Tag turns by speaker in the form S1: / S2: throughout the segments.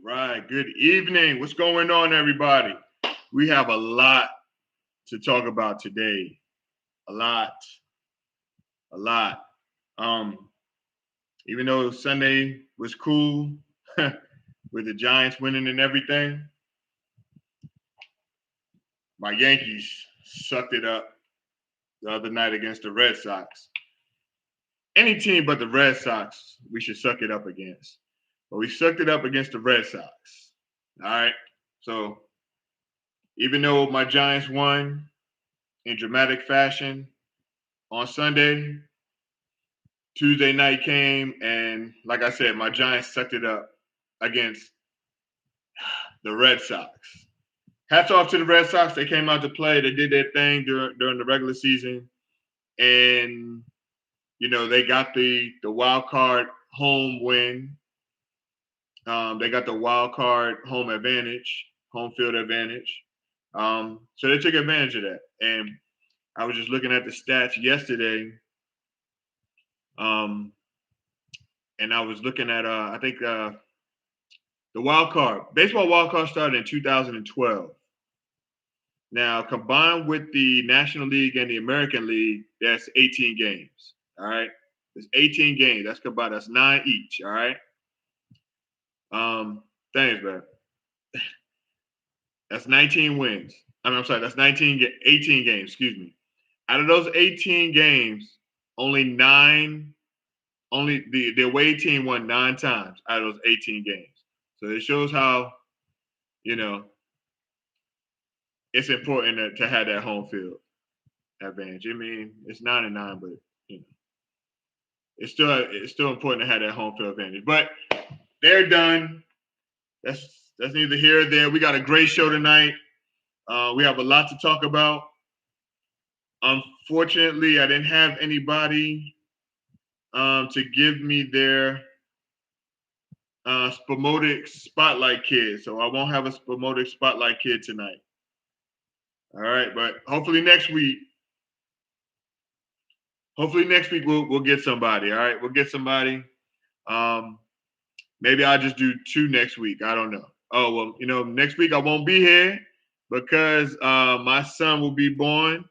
S1: Right. Good evening. What's going on, everybody? We have a lot to talk about today. A lot. A lot. Um, Even though Sunday was cool with the Giants winning and everything, my Yankees sucked it up the other night against the Red Sox. Any team but the Red Sox, we should suck it up against. But we sucked it up against the Red Sox. All right. So even though my Giants won in dramatic fashion on Sunday, Tuesday night came, and like I said, my Giants sucked it up against the Red Sox. Hats off to the Red Sox. They came out to play. They did their thing during the regular season, and they got the wild card home win. They got the wild card home advantage, home field advantage. So they took advantage of that. And I was just looking at the stats yesterday. And I was looking at I think the baseball wild card started in 2012. Now combined with the National League and the American League, that's 18 games. All right, there's 18 games. That's combined. That's 9 each. All right. Thanks, man. That's 19 wins. I'm sorry. That's 18 games. Excuse me. Out of those 18 games, only the away team won 9 times out of those 18 games. So it shows how, it's important to have that home field advantage. I mean, it's 9-9, but it's still important to have that home field advantage. But they're done. That's neither here or there. We got a great show tonight. We have a lot to talk about. Unfortunately, I didn't have anybody to give me their Spomotics Spotlight Kid. So I won't have a Spomotics Spotlight Kid tonight. All right, but hopefully next week we'll get somebody. All right, we'll get somebody. Maybe I'll just do 2 next week. I don't know. Oh well, next week I won't be here because my son will be born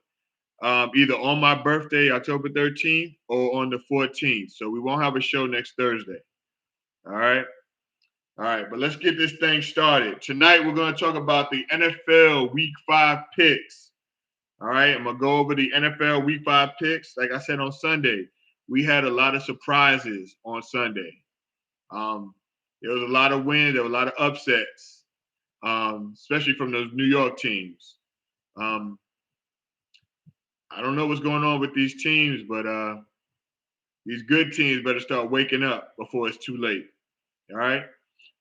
S1: either on my birthday, October 13th, or on the 14th. So we won't have a show next Thursday. All right. All right, but let's get this thing started. Tonight, we're going to talk about the NFL Week 5 picks. All right, I'm going to go over the NFL Week 5 picks. Like I said on Sunday, we had a lot of surprises on Sunday. There was a lot of wins. There were a lot of upsets, especially from those New York teams. I don't know what's going on with these teams, but these good teams better start waking up before it's too late. All right.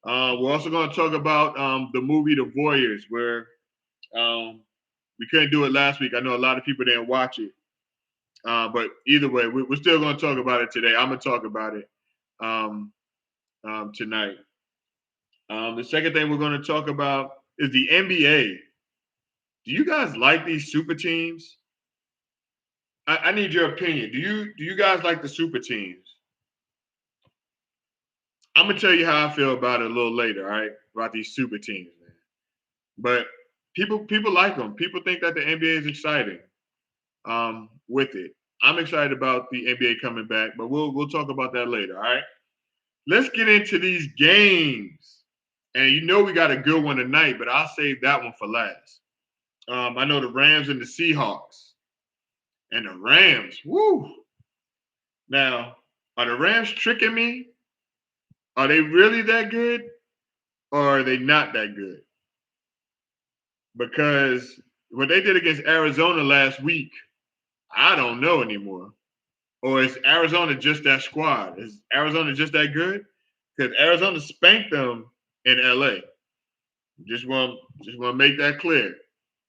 S1: We're also going to talk about the movie The VOYEURS, where we couldn't do it last week. I know a lot of people didn't watch it. But either way, we're still going to talk about it today. I'm going to talk about it tonight. The second thing we're going to talk about is the NBA. Do you guys like these super teams? I need your opinion. Do you guys like the super teams? I'm gonna tell you how I feel about it a little later, all right? About these super teams, man. But people like them. People think that the NBA is exciting with it. I'm excited about the NBA coming back, but we'll talk about that later, all right? Let's get into these games. And we got a good one tonight, but I'll save that one for last. I know the Rams and the Seahawks. And the Rams, woo! Now, are the Rams tricking me? Are they really that good? Or are they not that good? Because what they did against Arizona last week, I don't know anymore. Or is Arizona just that squad? Is Arizona just that good? Because Arizona spanked them in LA. Just want to make that clear.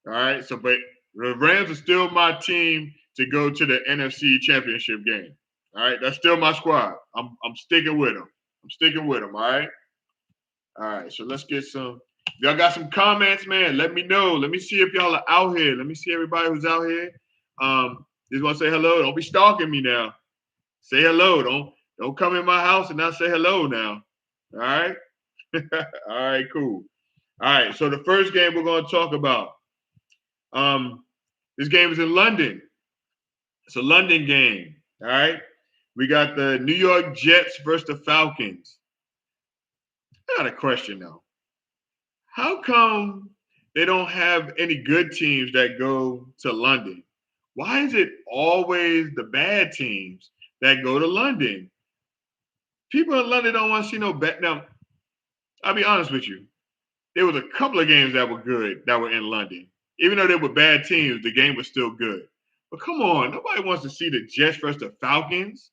S1: All right. So, but the Rams are still my team to go to the NFC Championship game. All right. That's still my squad. I'm sticking with them. All right. All right. So let's get some. Y'all got some comments, man. Let me know. Let me see if y'all are out here. Let me see everybody who's out here. Just want to say hello. Don't be stalking me now. Say hello. Don't come in my house and not say hello now. All right. All right, cool. All right, so the first game we're going to talk about, this game is in London. It's a London game. All right, we got the New York Jets versus the Falcons. I got a question though. How come they don't have any good teams that go to London? Why is it always the bad teams that go to London? People in London don't want to see no bet. Now, I'll be honest with you. There was a couple of games that were good that were in London. Even though they were bad teams, the game was still good. But come on, nobody wants to see the Jets versus the Falcons.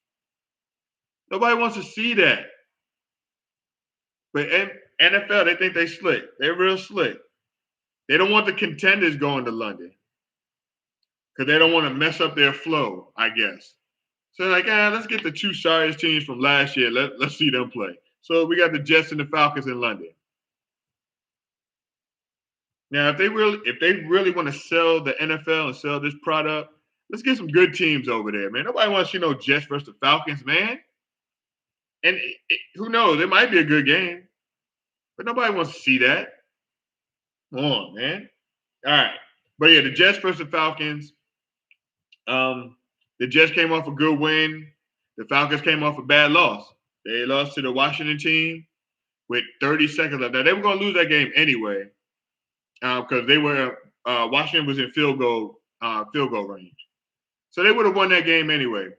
S1: Nobody wants to see that. But NFL, they think they slick. They're real slick. They don't want the contenders going to London because they don't want to mess up their flow, I guess. So like, let's get the two sorriest teams from last year. Let's see them play. So we got the Jets and the Falcons in London. Now, if they really want to sell the NFL and sell this product, let's get some good teams over there, man. Nobody wants to see no Jets versus the Falcons, man. And who knows? It might be a good game, but nobody wants to see that. Come on, man. All right. But yeah, the Jets versus the Falcons. The Jets came off a good win. The Falcons came off a bad loss. They lost to the Washington team with 30 seconds left. Now, they were going to lose that game anyway because they were Washington was in field goal range. So they would have won that game anyway.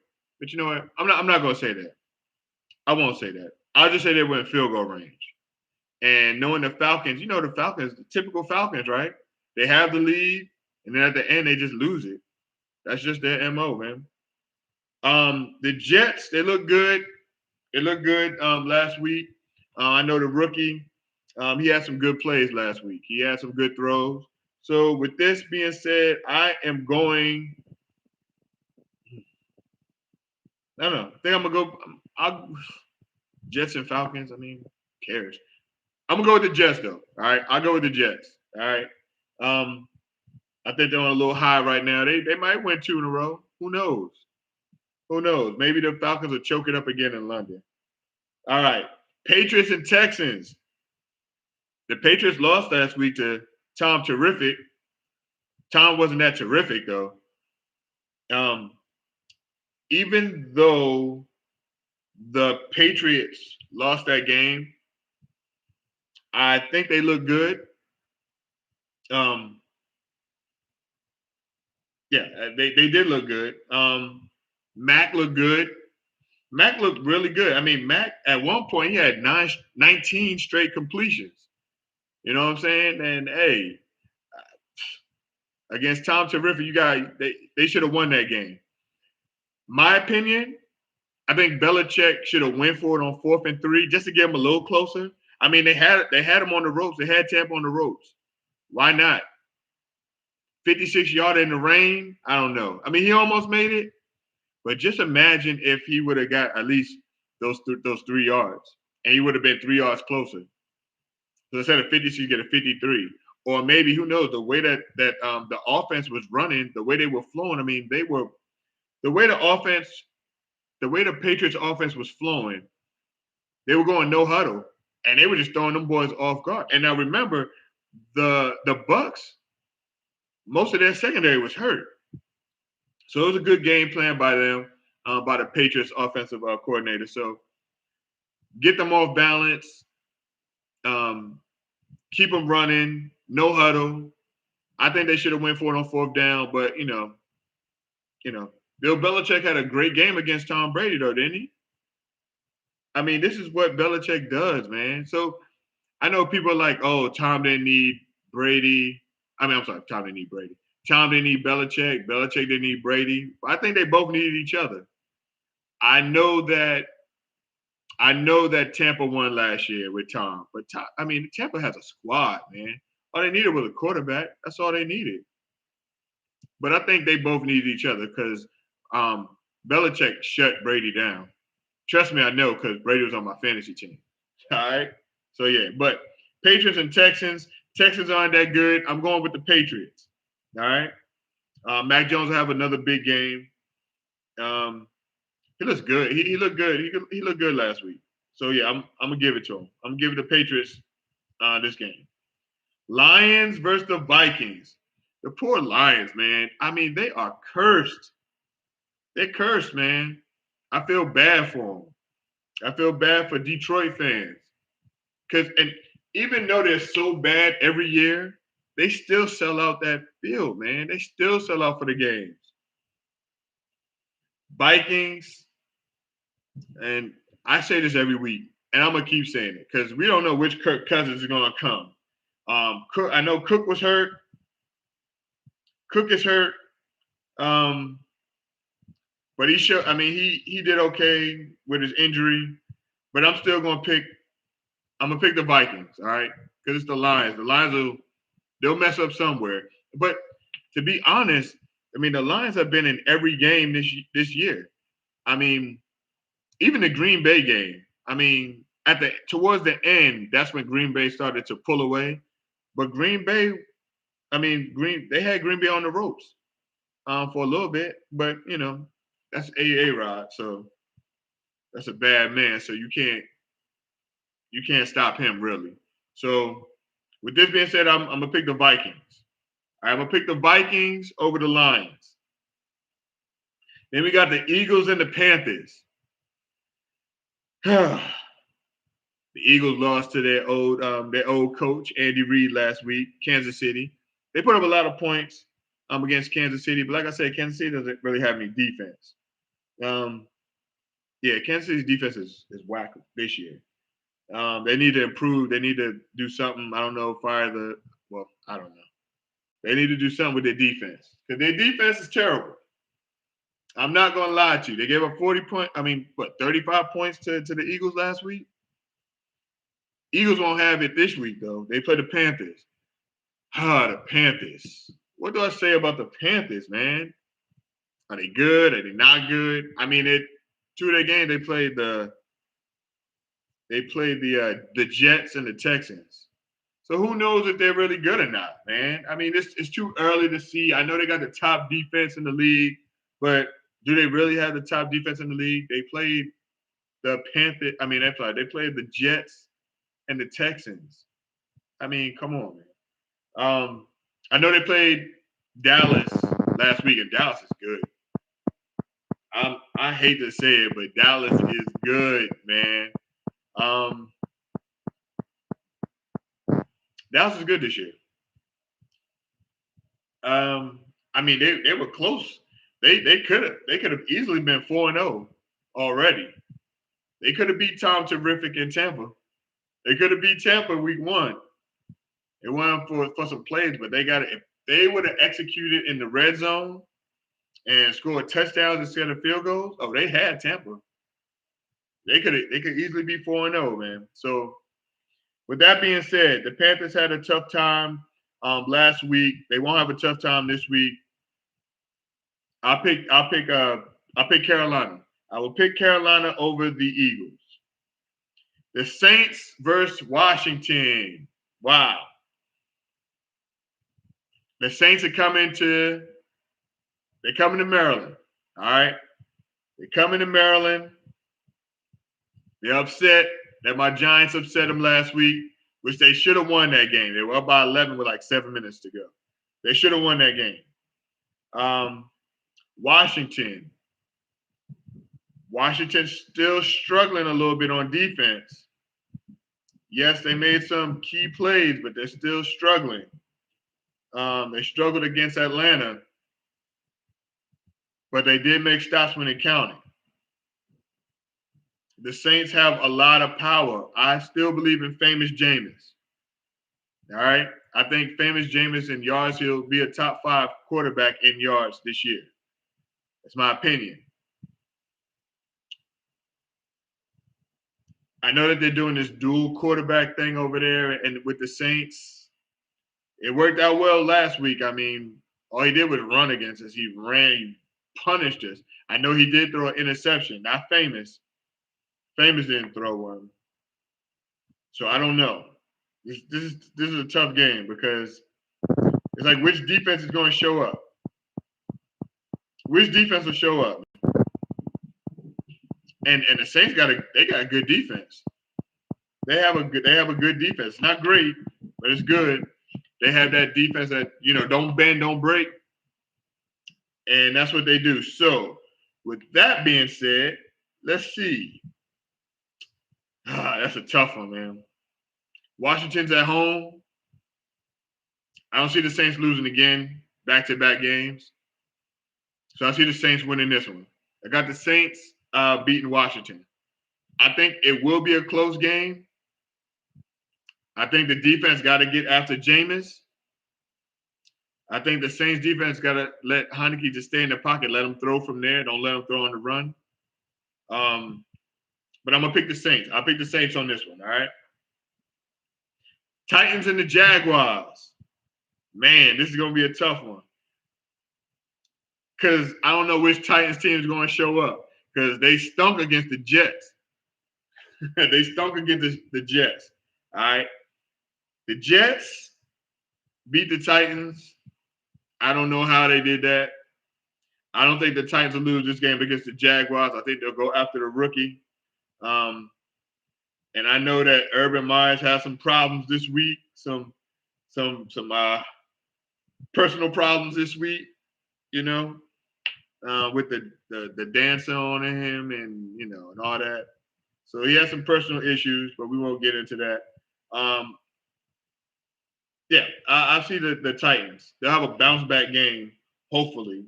S1: But you know what? I'm not going to say that. I won't say that. I'll just say they were in field goal range. And knowing the Falcons, you know the Falcons, the typical Falcons, right? They have the lead, and then at the end, they just lose it. That's just their MO, man. The Jets, they look good. They looked good last week. I know the rookie, he had some good plays last week. He had some good throws. So with this being said, I am going. I don't know. I think I'm gonna go. Jets and Falcons. I mean, who cares? I'm gonna go with the Jets though. All right, I'll go with the Jets. All right. I think they're on a little high right now. They might win 2 in a row. Who knows? Who knows? Maybe the Falcons will choke it up again in London. All right. Patriots and Texans. The Patriots lost last week to Tom Terrific. Tom wasn't that terrific though. Even though the Patriots lost that game, I think they look good. Yeah, they did look good. Mac looked good. Mac looked really good. I mean, Mac at one point he had 19 straight completions. You know what I'm saying? And hey, against Tom Terrific, they should have won that game. My opinion, I think Belichick should have went for it on 4th and 3 just to get him a little closer. I mean, they had him on the ropes. They had Tampa on the ropes. Why not? 56-yard in the rain? I don't know. I mean, he almost made it. But just imagine if he would have got at least those 3 yards, and he would have been 3 yards closer. So instead of 56, you get a 53. Or maybe, who knows, the way that the offense was running, the way they were flowing, I mean, the way the Patriots offense was flowing, they were going no huddle, and they were just throwing them boys off guard. And now remember, the Bucs, most of their secondary was hurt. So it was a good game plan by them, by the Patriots offensive coordinator. So get them off balance, keep them running, no huddle. I think they should have went for it on 4th down, but you know, Bill Belichick had a great game against Tom Brady, though, didn't he? I mean, this is what Belichick does, man. So I know people are like, oh, Tom didn't need Brady. I mean, I'm sorry, Tom didn't need Brady. Tom didn't need Belichick. Belichick didn't need Brady. I think they both needed each other. I know that Tampa won last year with Tom, but Tampa has a squad, man. All they needed was a quarterback. That's all they needed. But I think they both needed each other because Belichick shut Brady down. Trust me, I know, because Brady was on my fantasy team. All right? So, yeah. But Patriots and Texans. Texans aren't that good. I'm going with the Patriots. All right? Mac Jones will have another big game. He looks good. He looked good. He looked good last week. So yeah, I'm gonna give it to them. I'm gonna give it to the Patriots this game. Lions versus the Vikings. The poor Lions, man. I mean, they are cursed. They're cursed, man. I feel bad for them. I feel bad for Detroit fans. And even though they're so bad every year, they still sell out that field, man. They still sell out for the games. Vikings, and I say this every week, and I'm gonna keep saying it because we don't know which Kirk Cousins is gonna come. I know Cook was hurt. Cook is hurt. But he showed. I mean, he did okay with his injury. But I'm still gonna pick. I'm gonna pick the Vikings. All right, because it's the Lions. The Lions they'll mess up somewhere. But to be honest, I mean, the Lions have been in every game this year. I mean, even the Green Bay game. I mean, towards the end, that's when Green Bay started to pull away. But Green Bay, I mean, they had Green Bay on the ropes for a little bit. But you know, that's A-Rod, so that's a bad man. So you can't stop him really. So with this being said, I'm gonna pick the Vikings. I'm gonna pick the Vikings over the Lions. Then we got the Eagles and the Panthers. The Eagles lost to their old coach Andy Reid last week, Kansas City. They put up a lot of points against Kansas City, but like I said, Kansas City doesn't really have any defense. Yeah, Kansas City's defense is whack this year. They need to improve. They need to do something. I don't know, I don't know. They need to do something with their defense because their defense is terrible. I'm not going to lie to you. They gave up 35 points to the Eagles last week? Eagles won't have it this week, though. They play the Panthers. The Panthers. What do I say about the Panthers, man? Are they good? Are they not good? I mean, two of their games, they played the Jets and the Texans. So who knows if they're really good or not, man? I mean, it's too early to see. I know they got the top defense in the league, but do they really have the top defense in the league? They played the Panthers. I mean, they played the Jets and the Texans. I mean, come on, man. I know they played Dallas last week, and Dallas is good. I hate to say it, but Dallas is good, man. Dallas is good this year. I mean, they were close. They could have easily been 4-0 already. They could have beat Tom Terrific in Tampa. They could have beat Tampa week 1. They won for some plays, but they got it. If they would have executed in the red zone and scored touchdowns instead of field goals, they had Tampa. They could easily be 4-0, man. So with that being said, the Panthers had a tough time last week. They won't have a tough time this week. I'll pick Carolina. I will pick Carolina over the Eagles. The Saints versus Washington. Wow. The Saints are coming to Maryland. All right. They're coming to Maryland. They're upset that my Giants upset them last week, which they should have won that game. They were up by 11 with like 7 minutes to go. They should have won that game. Washington's still struggling a little bit on defense. Yes, they made some key plays, but they're still struggling. They struggled against Atlanta, but they did make stops when it counted. The Saints have a lot of power. I still believe in Famous Jameis. All right? I think Famous Jameis in yards, he'll be a top 5 quarterback in yards this year. That's my opinion. I know that they're doing this dual quarterback thing over there and with the Saints. It worked out well last week. I mean, all he did was run against us. He punished us. I know he did throw an interception, not Famous. Famous didn't throw one. So I don't know. This is a tough game because it's like which defense is going to show up? Which defense will show up? And the Saints got a good defense. They have a good defense. Not great, but it's good. They have that defense that, don't bend, don't break. And that's what they do. So, with that being said, let's see. That's a tough one, man. Washington's at home. I don't see the Saints losing again, back-to-back games. So I see the Saints winning this one. I got the Saints beating Washington. I think it will be a close game. I think the defense got to get after Jameis. I think the Saints defense got to let Heineke just stay in the pocket, let him throw from there. Don't let him throw on the run. But I'm going to pick the Saints. I'll pick the Saints on this one, all right? Titans and the Jaguars. Man, this is going to be a tough one. Because I don't know which Titans team is going to show up. Because they stunk against the Jets. They stunk against the Jets. All right? The Jets beat the Titans. I don't know how they did that. I don't think the Titans will lose this game against the Jaguars. I think they'll go after the rookie. And I know that Urban Myers has some problems this week, some personal problems this week, with the dancer on him and and all that. So he has some personal issues, but we won't get into that. I see the Titans. They'll have a bounce back game, hopefully.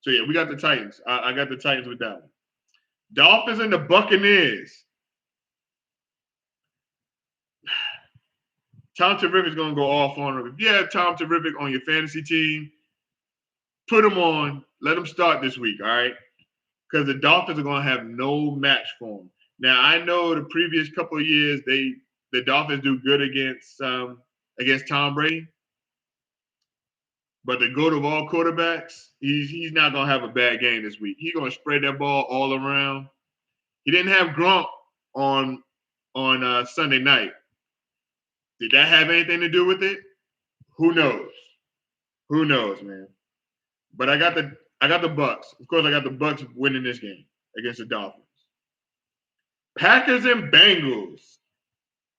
S1: So yeah, we got the Titans. I got the Titans with that one. Dolphins and the Buccaneers. Tom Terrific's going to go off on him. If you have Tom Terrific on your fantasy team, put him on. Let him start this week, all right? Because the Dolphins are going to have no match for him. Now, I know the previous couple of years, the Dolphins do good against Tom Brady. But the GOAT of all quarterbacks, he's not going to have a bad game this week. He's going to spread that ball all around. He didn't have Gronk on Sunday night. Did that have anything to do with it? Who knows? Who knows, man? But I got the Bucks. Of course, I got the Bucks winning this game against the Dolphins. Packers and Bengals.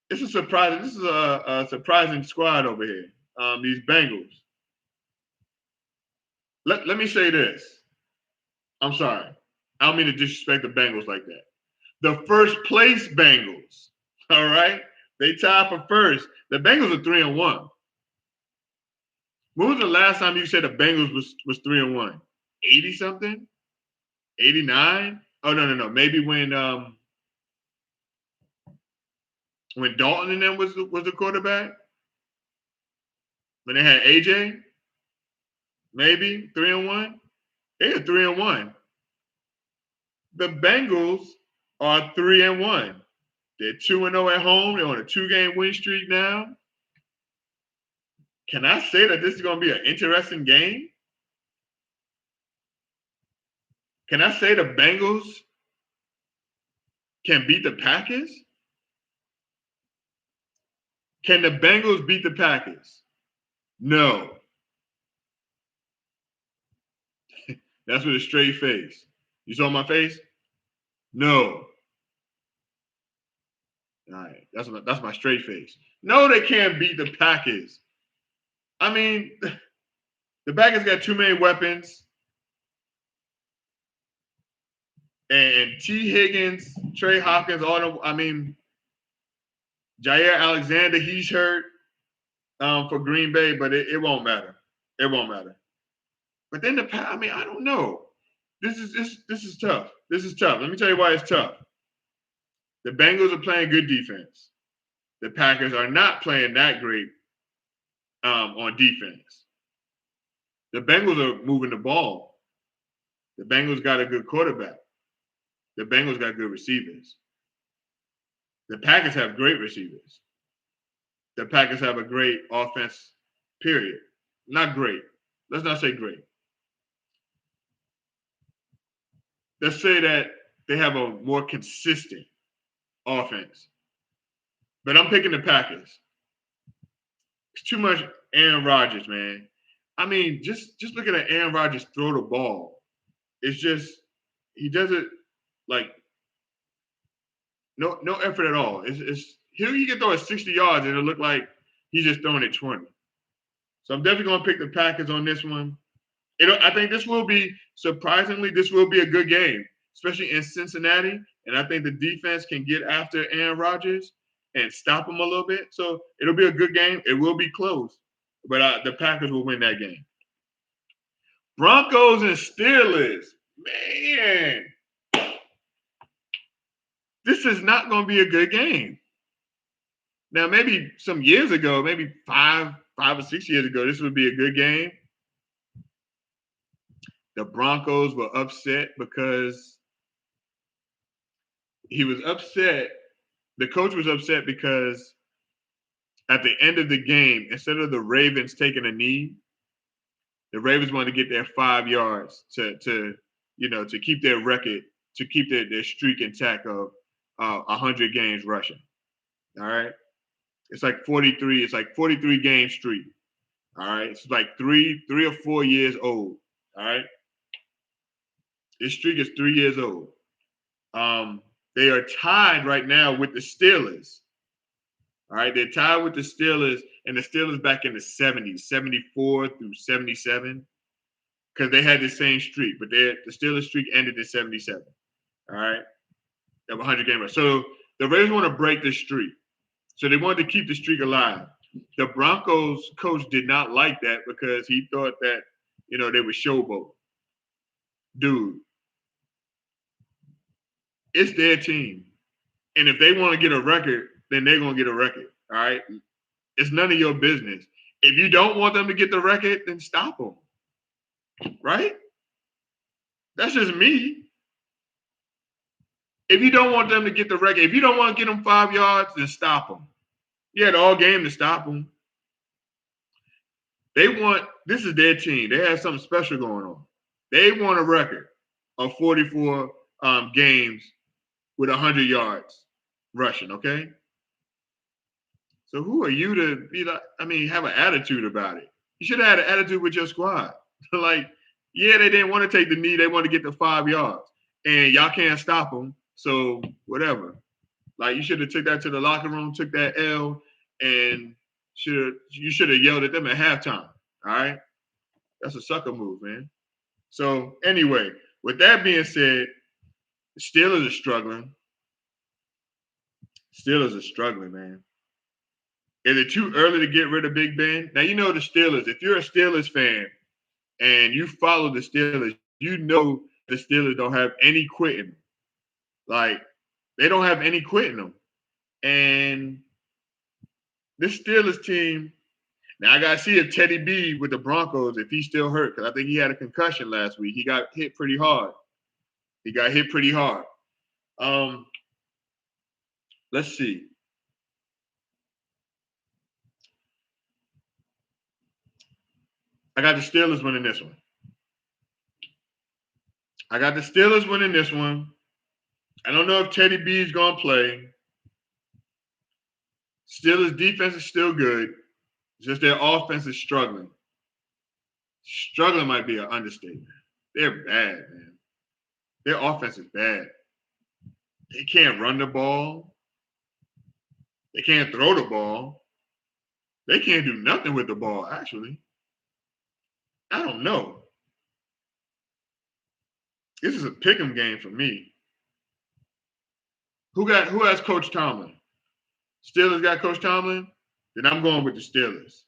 S1: This is surprising. This is a surprising squad over here. These Bengals. Let me say this. I'm sorry. I don't mean to disrespect the Bengals like that. The first place Bengals. All right? They tied for first. The Bengals are 3-1. When was the last time you said the Bengals was 3-1? 80-something? 89? Oh, no. Maybe when Dalton and them was the quarterback? When they had AJ? Maybe 3-1? They are 3-1. The Bengals are 3-1. They're 2-0 at home. They're on a 2-game win streak now. Can I say that this is going to be an interesting game? Can I say the Bengals can beat the Packers? Can the Bengals beat the Packers? No. That's with a straight face. You saw my face? No. All right, that's my straight face. No, they can't beat the Packers. I mean, the Packers got too many weapons. And T. Higgins, Trey Hopkins, Jair Alexander, he's hurt for Green Bay, but it won't matter. It won't matter. But then I don't know. This is tough. This is tough. Let me tell you why it's tough. The Bengals are playing good defense. The Packers are not playing that great on defense. The Bengals are moving the ball. The Bengals got a good quarterback. The Bengals got good receivers. The Packers have great receivers. The Packers have a great offense, period. Not great. Let's not say great. Let's say that they have a more consistent offense. But I'm picking the Packers. It's too much Aaron Rodgers, man. I mean, just looking at Aaron Rodgers throw the ball, it's just he does it like No effort at all. He can throw it 60 yards and it'll look like he's just throwing it 20. So I'm definitely going to pick the Packers on this one. I think this will be, surprisingly, this will be a good game, especially in Cincinnati. And I think the defense can get after Aaron Rodgers and stop him a little bit. So it'll be a good game. It will be close, but the Packers will win that game. Broncos and Steelers. Man, this is not going to be a good game. Now, maybe some years ago, maybe five or 6 years ago, this would be a good game. The Broncos were upset because he was upset. The coach was upset because at the end of the game, instead of the Ravens taking a knee, the Ravens wanted to get their 5 yards to keep their record, to keep their streak intact of 100 games rushing. All right. It's like 43. It's like 43 game streak. All right. It's like three or 4 years old. All right. This streak is 3 years old. They are tied right now with the Steelers. All right. They're tied with the Steelers, and the Steelers back in the 70s, 74 through 77, because they had the same streak, but the Steelers streak ended in 77. All right. They have 100 game rush. So the Ravens want to break this streak. So they wanted to keep the streak alive. The Broncos coach did not like that because he thought that, they would showboat. Dude, it's their team. And if they want to get a record, then they're going to get a record. All right? It's none of your business. If you don't want them to get the record, then stop them. Right? That's just me. If you don't want them to get the record, if you don't want to get them 5 yards, then stop them. You had all game to stop them. This is their team. They have something special going on. They want a record of 44 games with 100 yards rushing, okay? So who are you to be like, have an attitude about it? You should have had an attitude with your squad. Like, yeah, they didn't want to take the knee. They want to get the 5 yards. And y'all can't stop them. So whatever. Like, you should have took that to the locker room, took that L, and you should have yelled at them at halftime. All right? That's a sucker move, man. So anyway, with that being said, the Steelers are struggling. Man. Is it too early to get rid of Big Ben? Now, the Steelers. If you're a Steelers fan and you follow the Steelers, you know the Steelers don't have any quitting. Like, they don't have any quitting them. And this Steelers team, now I got to see if Teddy B with the Broncos, if he's still hurt, because I think he had a concussion last week. He got hit pretty hard. Let's see. I got the Steelers winning this one. I don't know if Teddy B is going to play. Steelers defense is still good. It's just their offense is struggling. Struggling might be an understatement. They're bad, man. Their offense is bad. They can't run the ball. They can't throw the ball. They can't do nothing with the ball, actually. I don't know. This is a pick'em game for me. Who has Coach Tomlin? Steelers got Coach Tomlin? Then I'm going with the Steelers.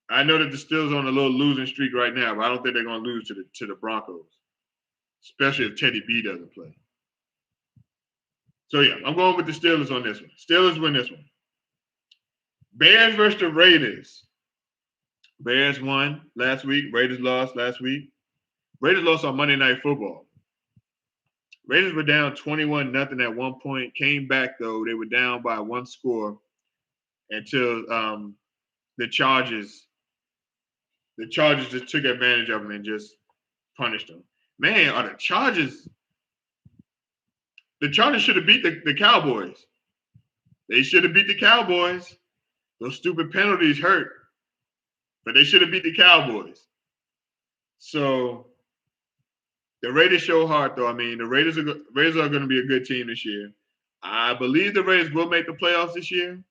S1: I know that the Steelers are on a little losing streak right now, but I don't think they're going to lose to the Broncos, especially if Teddy B doesn't play. So, yeah, I'm going with the Steelers on this one. Steelers win this one. Bears versus the Raiders. Bears won last week. Raiders lost last week. Raiders lost on Monday Night Football. Raiders were down 21-0 at one point. Came back, though. They were down by one score until the Chargers just took advantage of them and just punished them. Man, are the Chargers should have beat the Cowboys. They should have beat the Cowboys. Those stupid penalties hurt. But they should have beat the Cowboys. So The Raiders show heart, though. I mean, the Raiders are going to be a good team this year. I believe the Raiders will make the playoffs this year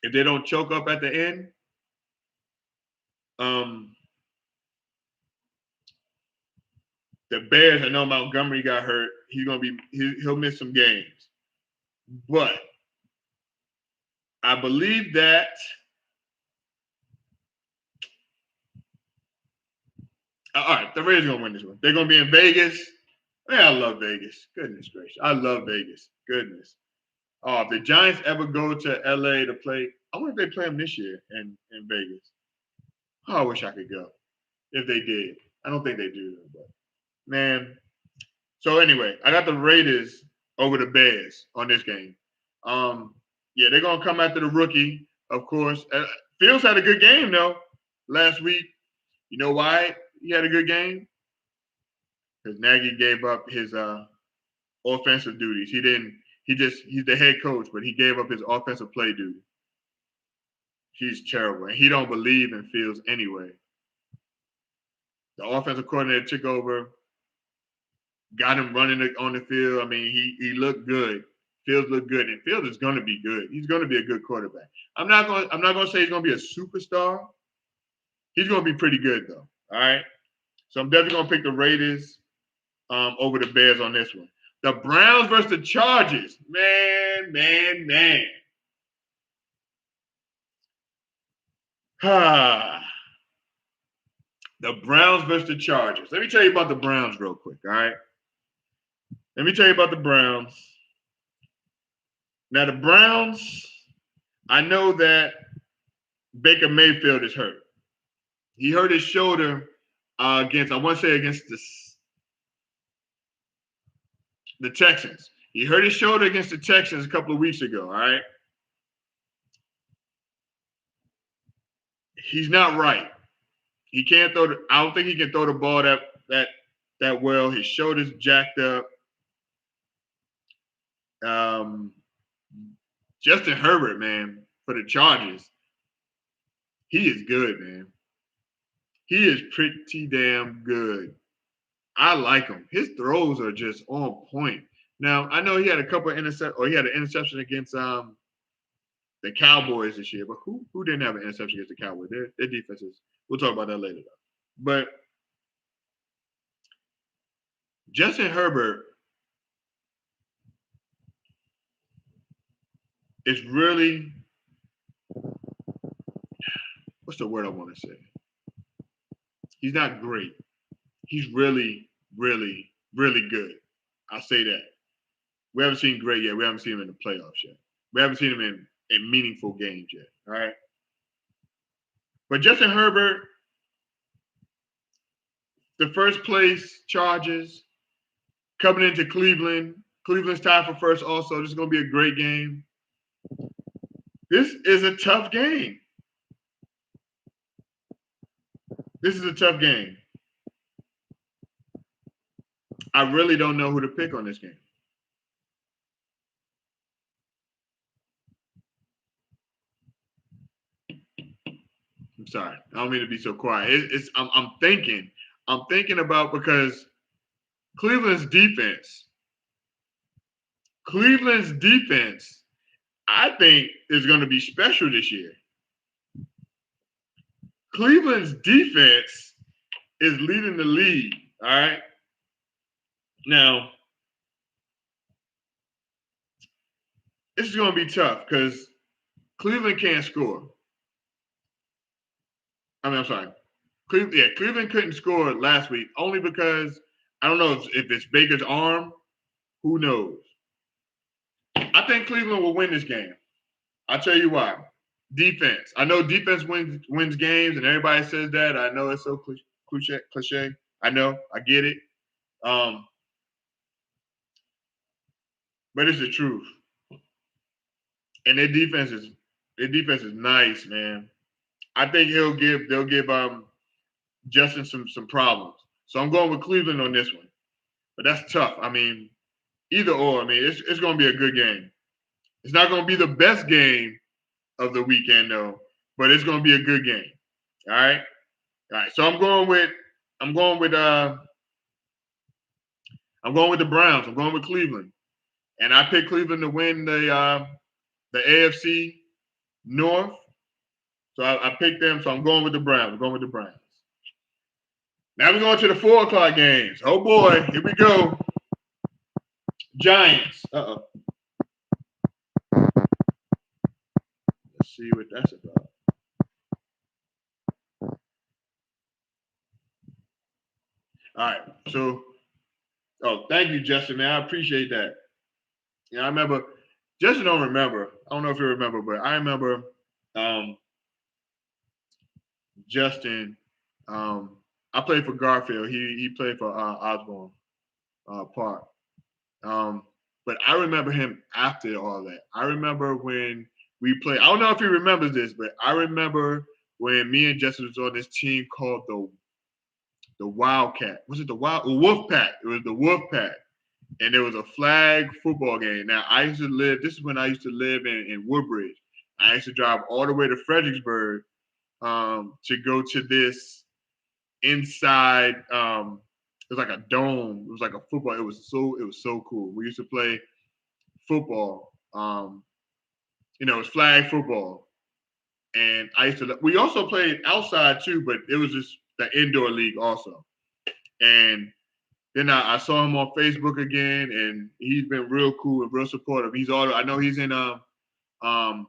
S1: if they don't choke up at the end. The Bears, I know Montgomery got hurt. He'll miss some games, but I believe that. All right, the Raiders are going to win this one. They're going to be in Vegas. Man, I love Vegas. Goodness gracious. I love Vegas. Goodness. Oh, if the Giants ever go to LA to play, I wonder if they play them this year in Vegas. Oh, I wish I could go. If they did. I don't think they do, but man. So anyway, I got the Raiders over the Bears on this game. Yeah, they're going to come after the rookie, of course. Fields had a good game, though, last week. You know why he had a good game? Because Nagy gave up his offensive duties. He's the head coach, but he gave up his offensive play duty. He's terrible. And he don't believe in Fields anyway. The offensive coordinator took over, got him running on the field. I mean, he looked good. Fields looked good. And Fields is going to be good. He's going to be a good quarterback. I'm not going to say he's going to be a superstar. He's going to be pretty good, though. All right? So I'm definitely going to pick the Raiders over the Bears on this one. The Browns versus the Chargers. Man. The Browns versus the Chargers. Let me tell you about the Browns real quick, all right? Let me tell you about the Browns. Now, the Browns, I know that Baker Mayfield is hurt. He hurt his shoulder against the Texans. He hurt his shoulder against the Texans a couple of weeks ago, all right? He's not right. He can't throw I don't think he can throw the ball that well. His shoulder's jacked up. Justin Herbert, man, for the Chargers, he is good, man. He is pretty damn good. I like him. His throws are just on point. Now, I know he had a couple of he had an interception against the Cowboys this year, but who didn't have an interception against the Cowboys? Their defenses. We'll talk about that later, though. But Justin Herbert is really, what's the word I want to say? He's not great. He's really, really, really good. I'll say that. We haven't seen great yet. We haven't seen him in the playoffs yet. We haven't seen him in meaningful games yet. All right. But Justin Herbert, the first place Chargers coming into Cleveland. Cleveland's tied for first also. This is going to be a great game. This is a tough game. This is a tough game. I really don't know who to pick on this game. I'm sorry. I don't mean to be so quiet. I'm thinking about because Cleveland's defense, I think, is going to be special this year. Cleveland's defense is leading the league, all right? Now, this is going to be tough because Cleveland can't score. I'm sorry. Cleveland couldn't score last week only because I don't know if it's Baker's arm. Who knows? I think Cleveland will win this game. I'll tell you why. Defense. I know defense wins games, and everybody says that. I know it's so cliche. I know. I get it. But it's the truth. And their defense is nice, man. I think they'll give Justin some problems. So I'm going with Cleveland on this one. But that's tough. I mean, either or. I mean, it's going to be a good game. It's not going to be the best game of the weekend, though, but it's going to be a good game. All right. So I'm going with I'm going with the Browns. I'm going with Cleveland. And I picked Cleveland to win the AFC North. So I picked them. So I'm going with the Browns. I'm going with the Browns. Now we're going to the 4 o'clock games. Oh, boy. Here we go. Giants. Uh-oh. Let's see what that's about. All right. So, thank you, Justin, man. I appreciate that. Yeah, I remember. Justin don't remember. I don't know if you remember, but I remember Justin. I played for Garfield. He played for Osborne Park. But I remember him after all that. I remember when we played. I don't know if he remembers this, but I remember when me and Justin was on this team called the Wildcat. Was it the Wolf Pack? It was the Wolf Pack. And there was a flag football game. Now, I used to live, this is when I used to live in Woodbridge. I used to drive all the way to Fredericksburg to go to this inside, it was like a dome. It was like a football. It was so cool. We used to play football. It was flag football. And we also played outside too, but it was just the indoor league also. And then I saw him on Facebook again, and he's been real cool and real supportive. I know he's in I want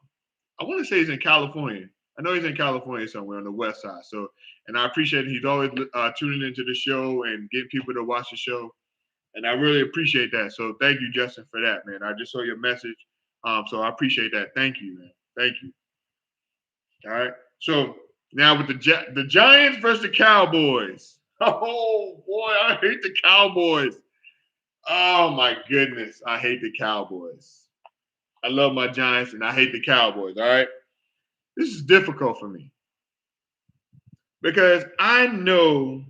S1: to say he's in California. I know he's in California somewhere on the west side. So, and I appreciate it. He's always tuning into the show and getting people to watch the show, and I really appreciate that. So, thank you, Justin, for that, man. I just saw your message, so I appreciate that. Thank you, man. Thank you. All right. So now with the Giants versus the Cowboys. Oh boy, I hate the Cowboys. Oh my goodness, I hate the Cowboys. I love my Giants and I hate the Cowboys. All right. This is difficult for me because I know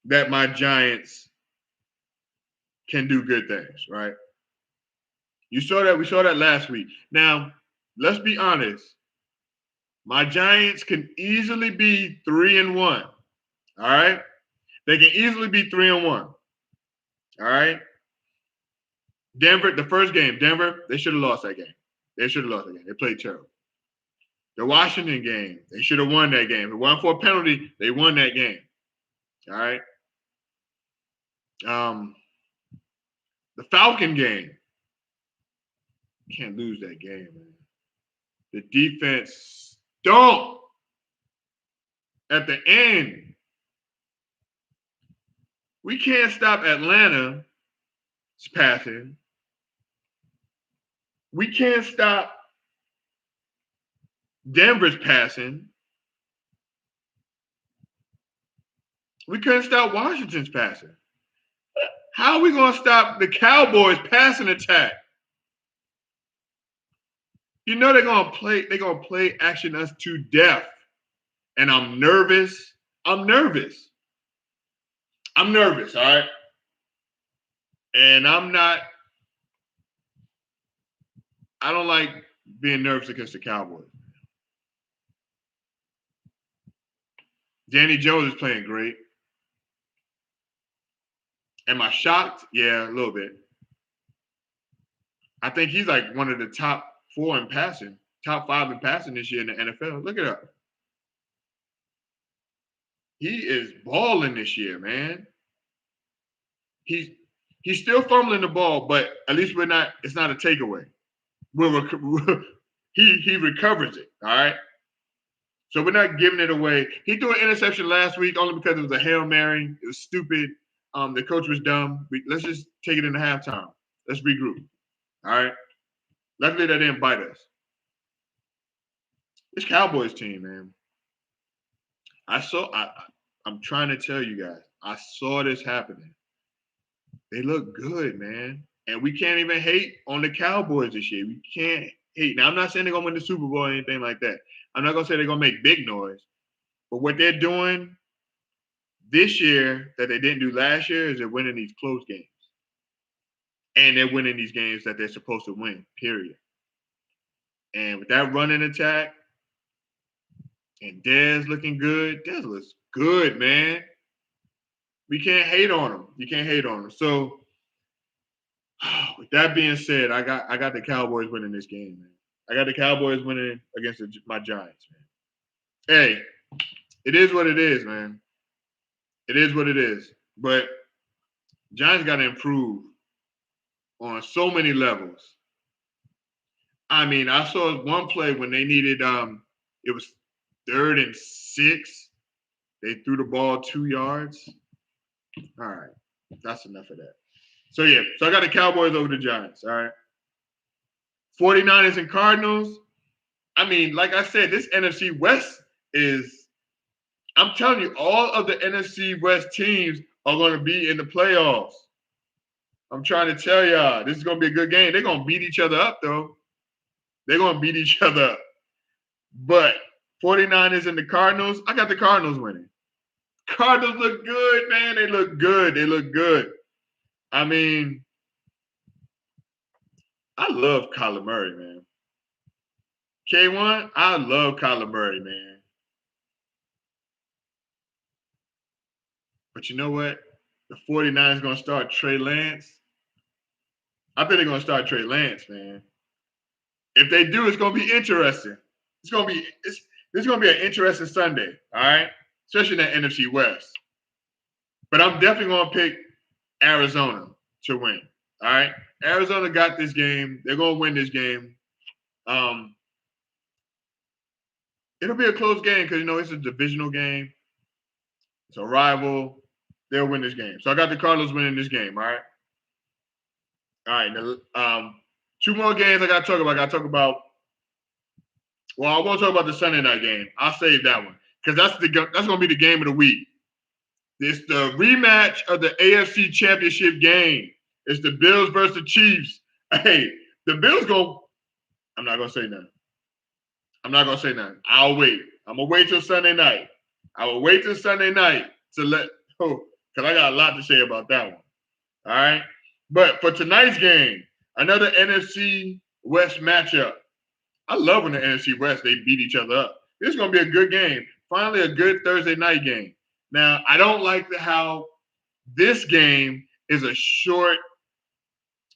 S1: that my Giants can do good things, right? We saw that last week. Now, let's be honest. My Giants can easily be 3-1. All right. They can easily be 3-1. All right. Denver, the first game, Denver, they should have lost that game. They played terrible. The Washington game, they should have won that game. If it wasn't for a penalty, they won that game. All right. The Falcon game, can't lose that game, man. The defense don't. At the end, we can't stop Atlanta's passing. We can't stop Denver's passing. We couldn't stop Washington's passing. How are we going to stop the Cowboys' passing attack? You know they're going to play action us to death. And I'm nervous. All right? And I don't like being nervous against the Cowboys. Danny Jones is playing great. Am I shocked? Yeah, a little bit. I think he's like one of the top 4 in passing, top 5 in passing this year in the NFL. Look it up. He is balling this year, man. He's still fumbling the ball, but at least it's not a takeaway. He recovers it, all right? So we're not giving it away. He threw an interception last week only because it was a Hail Mary. It was stupid. The coach was dumb. Let's just take it into halftime. Let's regroup, all right? Luckily, that didn't bite us. This Cowboys team, man. I'm trying to tell you guys, I saw this happening. They look good, man. And we can't even hate on the Cowboys this year. We can't hate. Now, I'm not saying they're going to win the Super Bowl or anything like that. I'm not going to say they're going to make big noise. But what they're doing this year that they didn't do last year is they're winning these close games. And they're winning these games that they're supposed to win, period. And with that running attack, and Dez looking good. Dez looks good, man. We can't hate on them. You can't hate on them. So, with that being said, I got the Cowboys winning this game, man. I got the Cowboys winning against my Giants, man. Hey, it is what it is, man. It is what it is. But Giants got to improve on so many levels. I mean, I saw one play when they needed it was 3rd and 6. They threw the ball 2 yards. All right. That's enough of that. So yeah, so I got the Cowboys over the Giants. All right. 49ers and Cardinals. I mean, like I said, this NFC West is, I'm telling you, all of the NFC West teams are going to be in the playoffs. I'm trying to tell y'all, this is going to be a good game. They're going to beat each other up, though. They're going to beat each other up. But 49ers and the Cardinals, I got the Cardinals winning. Cardinals look good, man. They look good. They look good. I mean, I love Kyler Murray, man. K1, I love Kyler Murray, man. But you know what? The 49ers going to start Trey Lance. I think they're going to start Trey Lance, man. If they do, it's going to be interesting. This is going to be an interesting Sunday, all right? Especially in the NFC West. But I'm definitely going to pick Arizona to win, all right? Arizona got this game. They're going to win this game. It'll be a close game because, it's a divisional game. It's a rival. They'll win this game. So I got the Cardinals winning this game, all right? All right. Now, 2 more games I got to talk about. Well, I won't talk about the Sunday night game. I'll save that one because that's going to be the game of the week. It's the rematch of the AFC Championship game. It's the Bills versus the Chiefs. Hey, the Bills I'm not going to say nothing. I'll wait. I'm going to wait till Sunday night. I will wait till Sunday night because I got a lot to say about that one. All right? But for tonight's game, another NFC West matchup. I love when the NFC West, they beat each other up. This is going to be a good game. Finally, a good Thursday night game. Now, I don't like how this game is a short.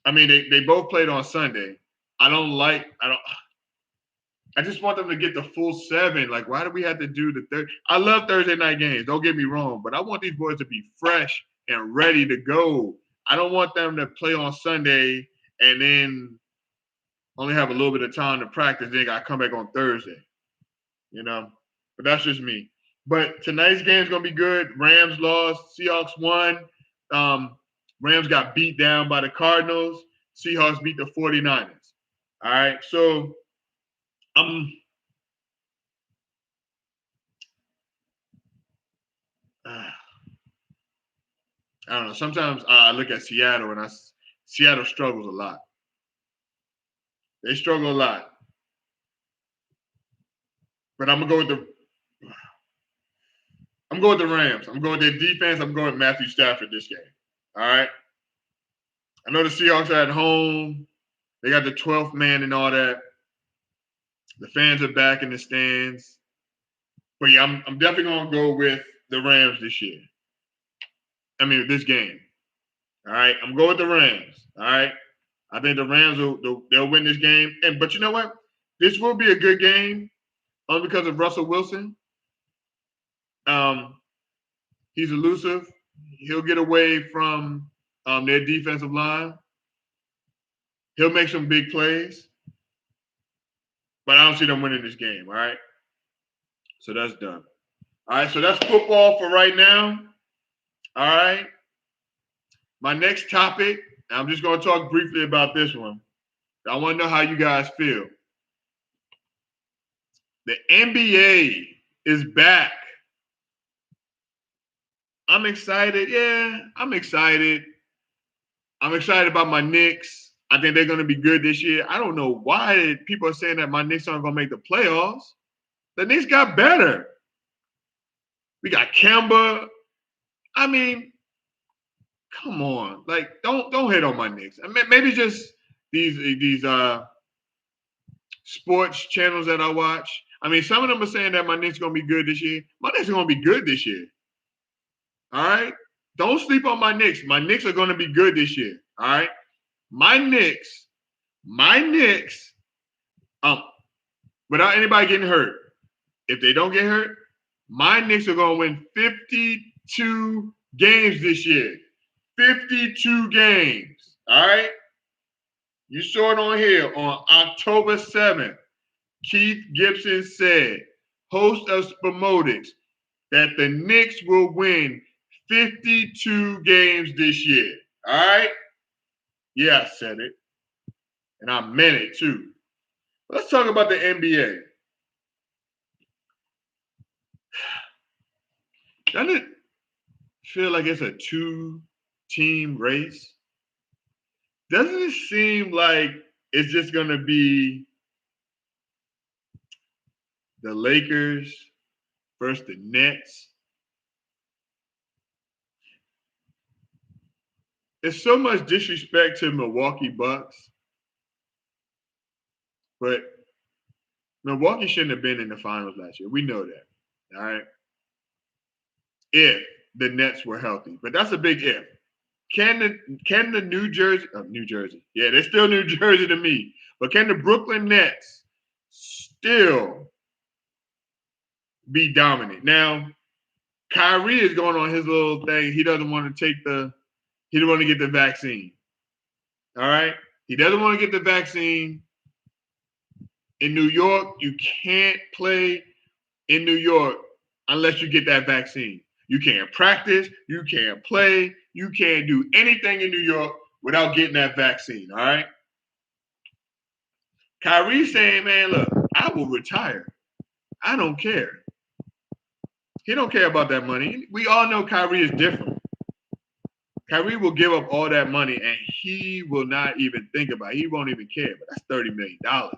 S1: I mean, they both played on Sunday. I just want them to get the full 7. Like, why do we have to do the third? I love Thursday night games. Don't get me wrong, but I want these boys to be fresh and ready to go. I don't want them to play on Sunday and then only have a little bit of time to practice. Then got to come back on Thursday, But that's just me. But tonight's game is going to be good. Rams lost. Seahawks won. Rams got beat down by the Cardinals. Seahawks beat the 49ers. All right, so I don't know. Sometimes I look at Seattle and Seattle struggles a lot. They struggle a lot. But I'm going to go with the Rams. I'm going with their defense. I'm going with Matthew Stafford this game. All right. I know the Seahawks are at home. They got the 12th man and all that. The fans are back in the stands. But yeah, I'm definitely going to go with the Rams this year. This game. All right. I'm going with the Rams. All right. I think the Rams they'll win this game. But you know what? This will be a good game only because of Russell Wilson. He's elusive. He'll get away from their defensive line. He'll make some big plays. But I don't see them winning this game, all right? So that's done. All right, so that's football for right now. All right. My next topic, I'm just going to talk briefly about this one. I want to know how you guys feel. The NBA is back. I'm excited. Yeah, I'm excited. I'm excited about my Knicks. I think they're going to be good this year. I don't know why people are saying that my Knicks aren't going to make the playoffs. The Knicks got better. We got Kemba. Come on. Like, don't hate on my Knicks. Maybe just these sports channels that I watch. Some of them are saying that my Knicks are going to be good this year. My Knicks are going to be good this year. All right? Don't sleep on my Knicks. My Knicks are going to be good this year. All right. My Knicks, without anybody getting hurt, if they don't get hurt, my Knicks are going to win 52 games this year. 52 games. All right. You saw it on here on October 7th. Keith Gibson said, host of Spomotics, that the Knicks will win 52 games this year. All right? Yeah, I said it. And I meant it too. Let's talk about the NBA. Doesn't it feel like it's a two-team race? Doesn't it seem like it's just going to be the Lakers versus the Nets? There's so much disrespect to Milwaukee Bucks, but Milwaukee shouldn't have been in the finals last year. We know that, all right? If the Nets were healthy, but that's a big if. Can the New Jersey? Yeah, they're still New Jersey to me. But can the Brooklyn Nets still be dominant? Now, Kyrie is going on his little thing. He doesn't want to he doesn't want to get the vaccine. All right? He doesn't want to get the vaccine. In New York, you can't play in New York unless you get that vaccine. You can't practice. You can't play. You can't do anything in New York without getting that vaccine, all right? Kyrie's saying, man, look, I will retire. I don't care. He don't care about that money. We all know Kyrie is different. Kyrie will give up all that money, and he will not even think about it. He won't even care. But that's $30 million, man.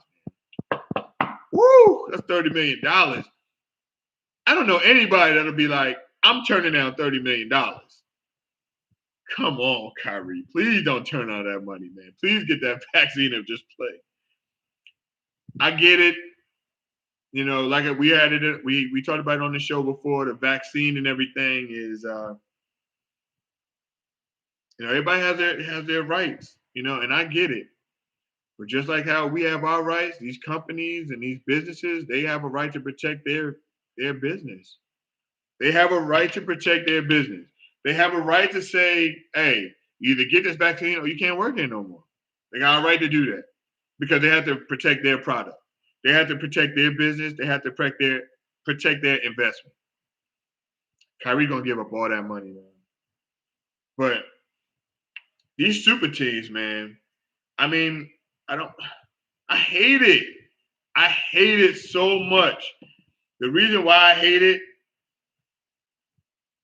S1: Woo! That's $30 million. I don't know anybody that'll be like, I'm turning down $30 million. Come on, Kyrie. Please don't turn down that money, man. Please get that vaccine and just play. I get it. You know, like we had it, we talked about it on the show before. The vaccine and everything is, everybody has their rights, and I get it. But just like how we have our rights, these companies and these businesses, they have a right to protect their business. They have a right to protect their business. They have a right to say, hey, you either get this vaccine or you can't work here no more. They got a right to do that because they have to protect their product. They have to protect their business. They have to protect their investment. Kyrie gonna give up all that money, man. But these super teams, man, I mean, I hate it. I hate it so much. The reason why I hate it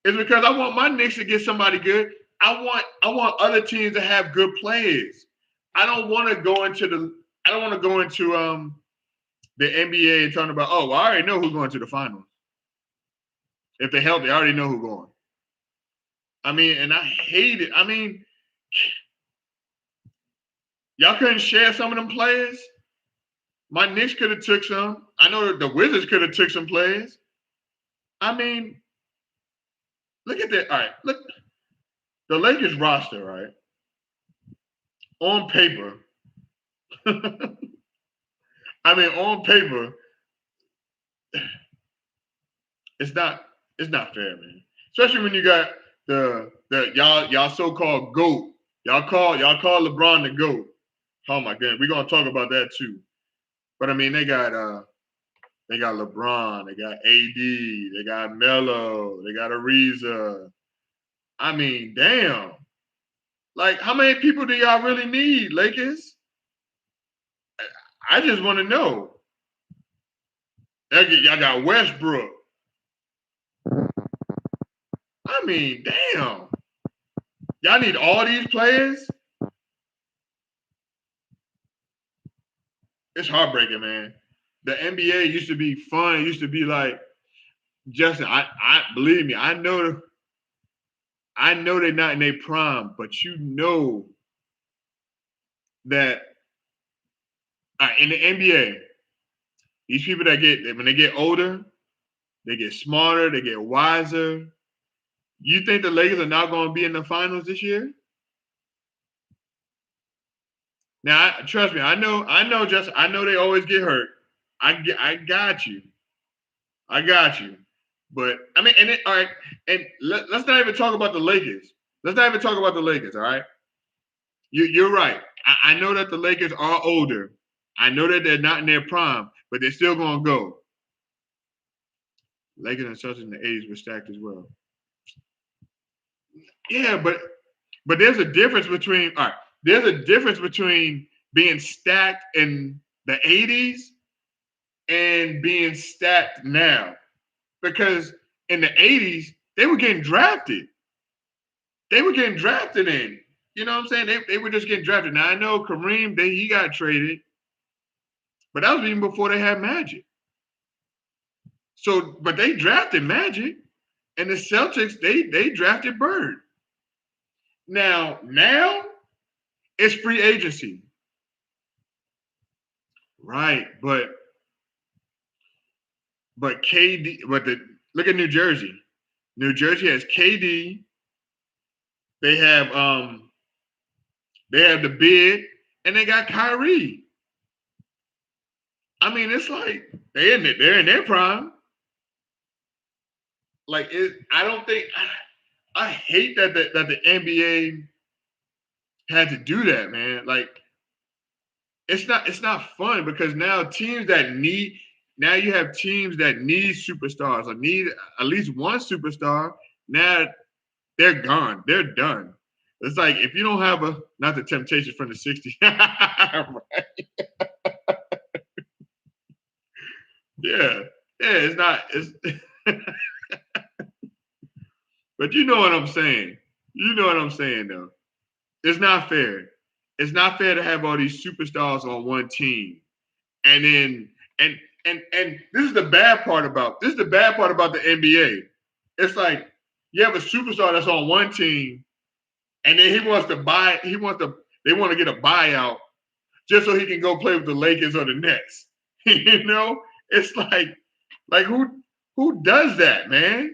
S1: is because I want my Knicks to get somebody good. I want other teams to have good players. I don't want to go into the NBA and talking about, I already know who's going to the finals. If they're healthy, I already know who's going. I mean, and I hate it. I mean, y'all couldn't share some of them players. My Knicks could have took some. I know the Wizards could have took some players. I mean, look at that. All right, look. The Lakers roster, right? On paper. On paper, it's not fair, man. Especially when you got the y'all so-called GOAT. Y'all call LeBron the GOAT. Oh my goodness, we're gonna talk about that too. But I mean, they got LeBron, they got AD, they got Melo, they got Ariza. I mean, damn. Like, how many people do y'all really need, Lakers? I just want to know. Y'all got Westbrook. I mean, damn. Y'all need all these players? It's heartbreaking, man. The NBA used to be fun. It used to be like, Justin, I believe me, I know they're not in their prime, but you know that in the NBA, these people when they get older, they get smarter, they get wiser. You think the Lakers are not going to be in the finals this year? Now, trust me, I know, Justin. I know they always get hurt. I got you. I got you. But I mean, all right, and let's not even talk about the Lakers. Let's not even talk about the Lakers. All right, you're right. I know that the Lakers are older. I know that they're not in their prime, but they're still going to go. Lakers and Celtics in the '80s were stacked as well. Yeah, but there's a difference between there's a difference between being stacked in the '80s and being stacked now. Because in the '80s, they were getting drafted. They were getting drafted in. You know what I'm saying? They were just getting drafted. Now I know Kareem, he got traded, but that was even before they had Magic. So, but they drafted Magic, and the Celtics, they drafted Bird. Now it's free agency. Right, but KD, look at New Jersey. New Jersey has KD. They have the bid, and they got Kyrie. I mean, it's like they're in their prime. Like I don't think I hate that the NBA had to do that, man. Like it's not fun because now you have teams that need superstars or need at least one superstar. Now they're gone. They're done. It's like if you don't have not the Temptations from the 60s. Yeah, it's not. But you know what I'm saying. You know what I'm saying, though. It's not fair. It's not fair to have all these superstars on one team, and then and this is the bad part about the NBA. It's like you have a superstar that's on one team, and then they want to get a buyout just so he can go play with the Lakers or the Nets. You know, it's like who does that, man?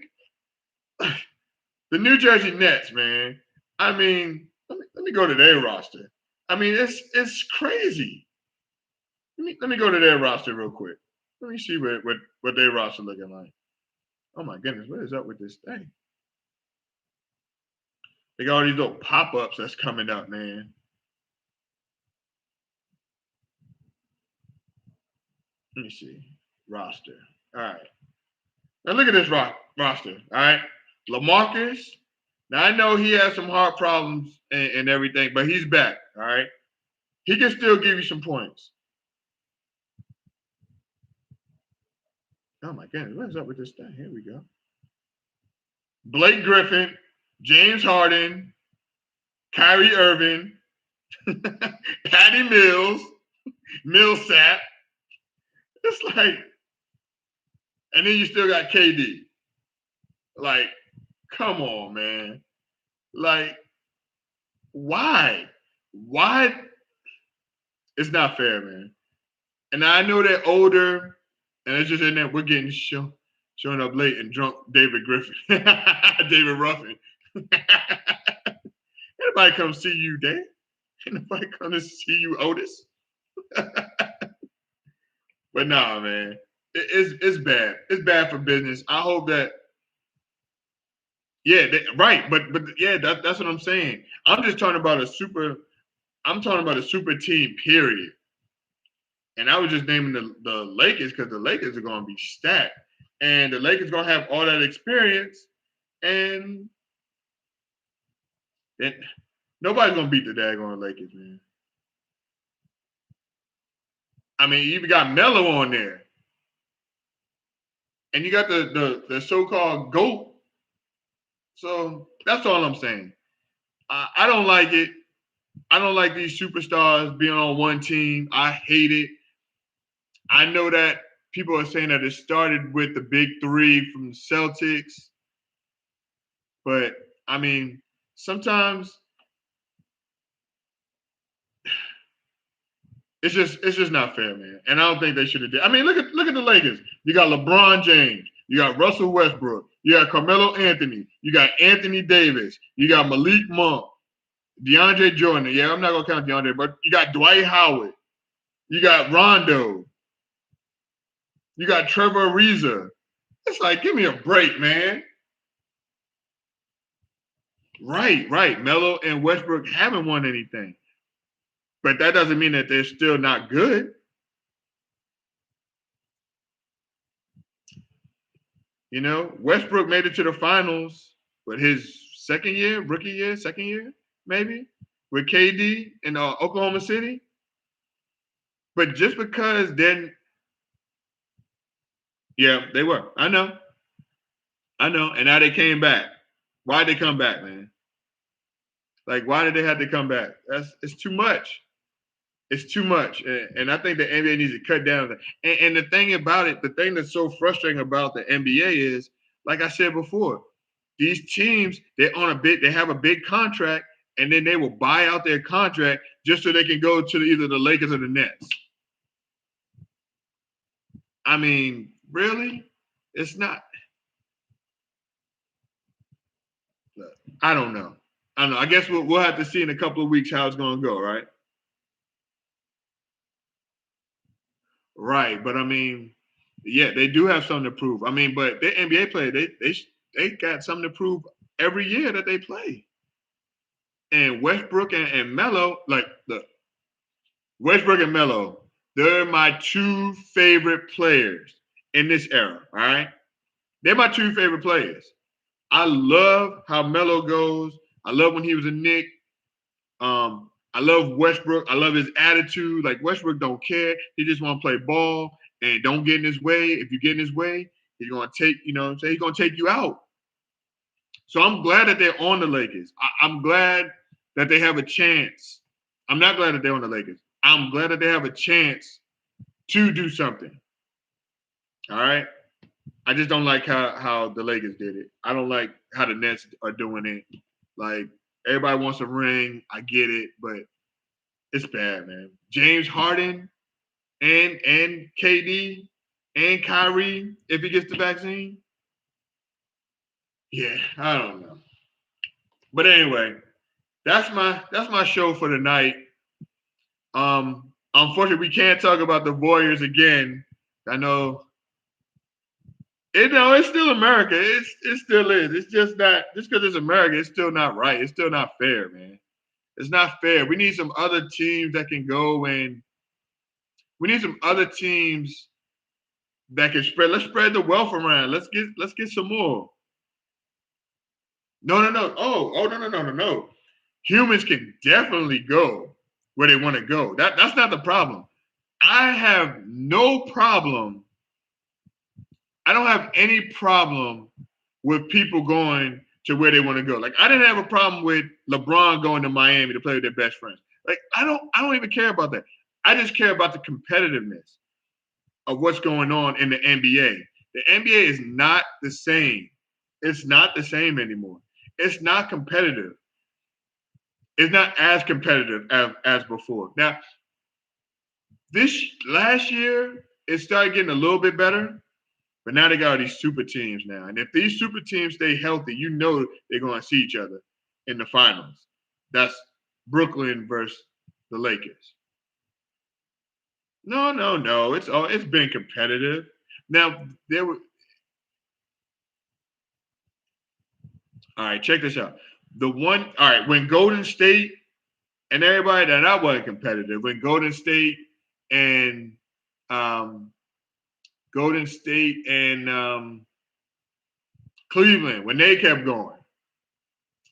S1: The New Jersey Nets, man. I mean, let me go to their roster. I mean, it's crazy. Let me go to their roster real quick. Let me see what their roster looking like. Oh my goodness, what is up with this thing? They got all these little pop-ups that's coming up, man. Let me see. Roster. All right. Now look at this roster. All right. LaMarcus. Now I know he has some heart problems and everything, but he's back. All right. He can still give you some points. Oh my goodness, what is up with this thing? Here we go. Blake Griffin, James Harden, Kyrie Irving, Patty Mills, Millsap. It's like, and then you still got KD. Like, come on, man. Like, why? Why? It's not fair, man. And I know they're older, and it's just in there. We're getting showing up late and drunk David Griffin, David Ruffin. Anybody come see you, Dave? Anybody come to see you, Otis? But nah, man, it's bad. It's bad for business. I hope that. Yeah, right. But yeah, that's what I'm saying. I'm just talking about a super. I'm talking about a super team, period. And I was just naming the Lakers because the Lakers are going to be stacked, and the Lakers going to have all that experience, and nobody's going to beat the daggone Lakers, man. I mean, you even got Melo on there, and you got the so-called GOAT. So that's all I'm saying. I don't like it. I don't like these superstars being on one team. I hate it. I know that people are saying that it started with the big three from the Celtics. But, I mean, sometimes it's just not fair, man. And I don't think they should have did. I mean, look at the Lakers. You got LeBron James. You got Russell Westbrook. You got Carmelo Anthony. You got Anthony Davis. You got Malik Monk. DeAndre Jordan. Yeah, I'm not going to count DeAndre, but you got Dwight Howard. You got Rondo. You got Trevor Ariza. It's like, give me a break, man. Right. Melo and Westbrook haven't won anything. But that doesn't mean that they're still not good. You know, Westbrook made it to the finals, but his second year, maybe, with KD in Oklahoma City. But just because then, yeah, they were. I know. And now they came back. Why'd they come back, man? Like, why did they have to come back? It's too much. It's too much. And I think the NBA needs to cut down. And the thing about it, the thing that's so frustrating about the NBA is, like I said before, these teams, they have a big contract, and then they will buy out their contract just so they can go to either the Lakers or the Nets. I mean, really? It's not. I don't know. I guess we'll have to see in a couple of weeks how it's going to go, right? Right, but I mean, yeah, they do have something to prove. I mean, but the NBA player, they got something to prove every year that they play. And Westbrook and Melo, Westbrook and Melo, they're my two favorite players in this era. All right, they're my two favorite players. I love how Melo goes. I love when he was a Knick. I love Westbrook. I love his attitude. Like, Westbrook don't care. He just want to play ball and don't get in his way. If you get in his way, he's going to take, he's going to take you out. So I'm glad that they're on the Lakers. I'm glad that they have a chance. I'm not glad that they're on the Lakers. I'm glad that they have a chance to do something. All right? I just don't like how the Lakers did it. I don't like how the Nets are doing it. Like, everybody wants a ring. I get it, but it's bad, man. James Harden and KD and Kyrie, if he gets the vaccine. Yeah, I don't know. But anyway, that's my show for tonight. Unfortunately, we can't talk about the Warriors again. I know. It's still America. It still is. It's just because it's America, it's still not right. It's still not fair, man. It's not fair. We need some other teams that can go and we need some other teams that can spread. Let's spread the wealth around. Let's get some more. No. Oh, no. Humans can definitely go where they want to go. That's not the problem. I have no problem. I don't have any problem with people going to where they want to go. Like, I didn't have a problem with LeBron going to Miami to play with their best friends. Like, I don't even care about that. I just care about the competitiveness of what's going on in the NBA. The NBA is not the same. It's not the same anymore. It's not competitive. It's not as competitive as before. Now, this last year, it started getting a little bit better, but now they got all these super teams now. And if these super teams stay healthy, you know they're going to see each other in the finals. That's Brooklyn versus the Lakers. No. It's been competitive. Now, all right, check this out. When Golden State and everybody, that wasn't competitive. When Golden State and Cleveland, when they kept going,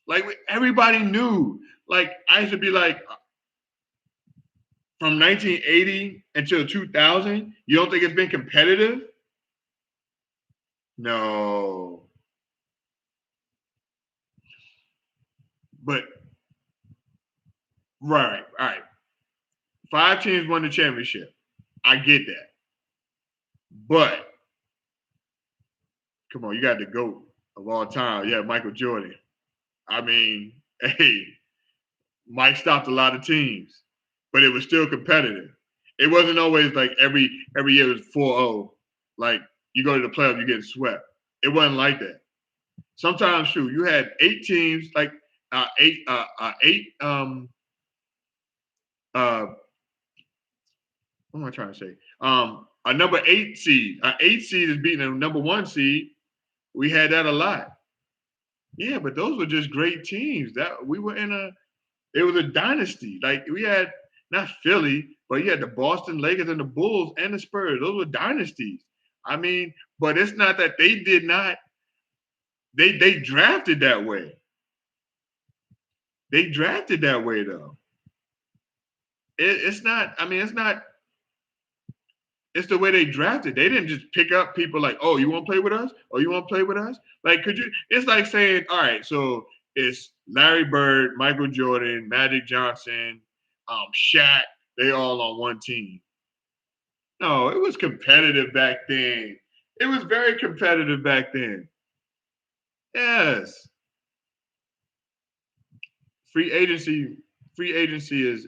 S1: like, everybody knew. Like, I used to be like, from 1980 until 2000, you don't think it's been competitive? No. But right. 5 teams won the championship. I get that. But come on, you got the GOAT of all time. Yeah, Michael Jordan. I mean, hey, Mike stopped a lot of teams, but it was still competitive. It wasn't always like every year it was 4-0. Like, you go to the playoffs, you get swept. It wasn't like that. Sometimes, shoot, you had 8 teams, like eight. What am I trying to say? A number 8 seed, an 8 seed is beating a number 1 seed. We had that a lot. Yeah, but those were just great teams. That we were in a, it was a dynasty. Like we had not Philly, but you had the Boston Lakers and the Bulls and the Spurs. Those were dynasties. I mean, but it's not that they did not. They drafted that way. They drafted that way though. It's not. I mean, it's not. It's the way they drafted. They didn't just pick up people like, oh, you want to play with us? Oh, you want to play with us? Like, could you? It's like saying, all right, so it's Larry Bird, Michael Jordan, Magic Johnson, Shaq. They all on one team. No, it was competitive back then. It was very competitive back then. Yes. Free agency. Free agency is